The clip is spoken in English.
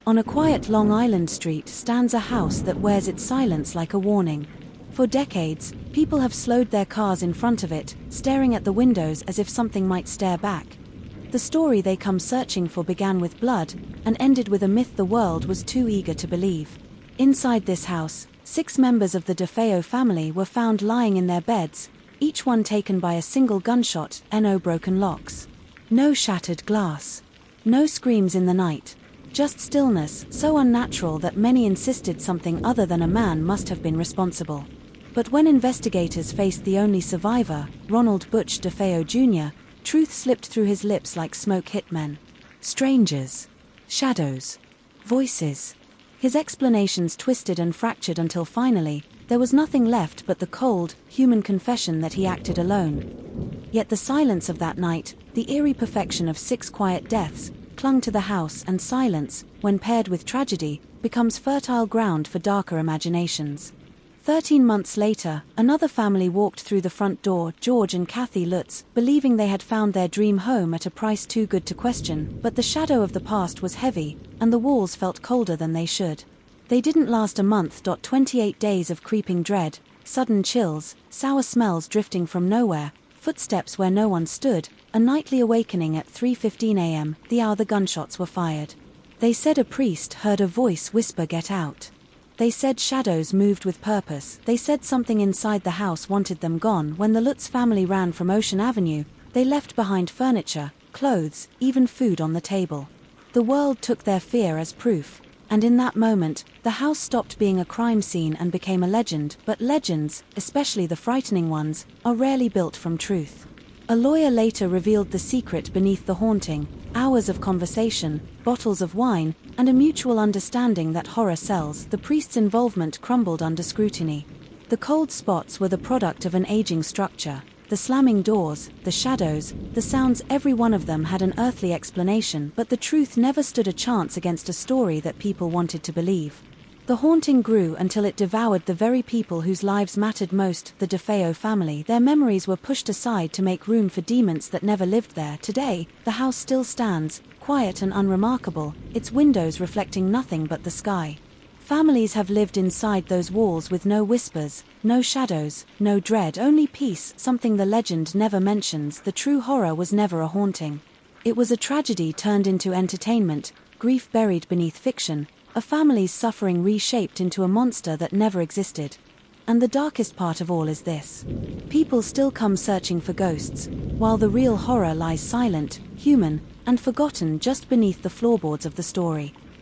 On a quiet Long Island street stands a house that wears its silence like a warning. For decades, people have slowed their cars in front of it, staring at the windows as if something might stare back. The story they come searching for began with blood, and ended with a myth the world was too eager to believe. Inside this house, 6 members of the DeFeo family were found lying in their beds, each one taken by a single gunshot, no broken locks. No shattered glass. No screams in the night. Just stillness, so unnatural that many insisted something other than a man must have been responsible. But when investigators faced the only survivor, Ronald Butch DeFeo Jr., truth slipped through his lips like smoke hit men. Strangers. Shadows. Voices. His explanations twisted and fractured until finally, there was nothing left but the cold, human confession that he acted alone. Yet the silence of that night, the eerie perfection of 6 quiet deaths, clung to the house, and silence, when paired with tragedy, becomes fertile ground for darker imaginations. 13 months later, another family walked through the front door, George and Kathy Lutz, believing they had found their dream home at a price too good to question, but the shadow of the past was heavy, and the walls felt colder than they should. They didn't last a month. 28 days of creeping dread, sudden chills, sour smells drifting from nowhere, footsteps where no one stood, a nightly awakening at 3:15 a.m., the hour the gunshots were fired. They said a priest heard a voice whisper, "Get out." They said shadows moved with purpose. They said something inside the house wanted them gone. When the Lutz family ran from Ocean Avenue, they left behind furniture, clothes, even food on the table. The world took their fear as proof, and in that moment, the house stopped being a crime scene and became a legend. But legends, especially the frightening ones, are rarely built from truth. A lawyer later revealed the secret beneath the haunting: hours of conversation, bottles of wine, and a mutual understanding that horror sells. The priest's involvement crumbled under scrutiny. The cold spots were the product of an aging structure. The slamming doors, the shadows, the sounds, every one of them had an earthly explanation, but the truth never stood a chance against a story that people wanted to believe. The haunting grew until it devoured the very people whose lives mattered most, the DeFeo family. Their memories were pushed aside to make room for demons that never lived there. Today, the house still stands, quiet and unremarkable, its windows reflecting nothing but the sky. Families have lived inside those walls with no whispers, no shadows, no dread, only peace, something the legend never mentions. The true horror was never a haunting. It was a tragedy turned into entertainment, grief buried beneath fiction, a family's suffering reshaped into a monster that never existed. And the darkest part of all is this: people still come searching for ghosts, while the real horror lies silent, human, and forgotten just beneath the floorboards of the story.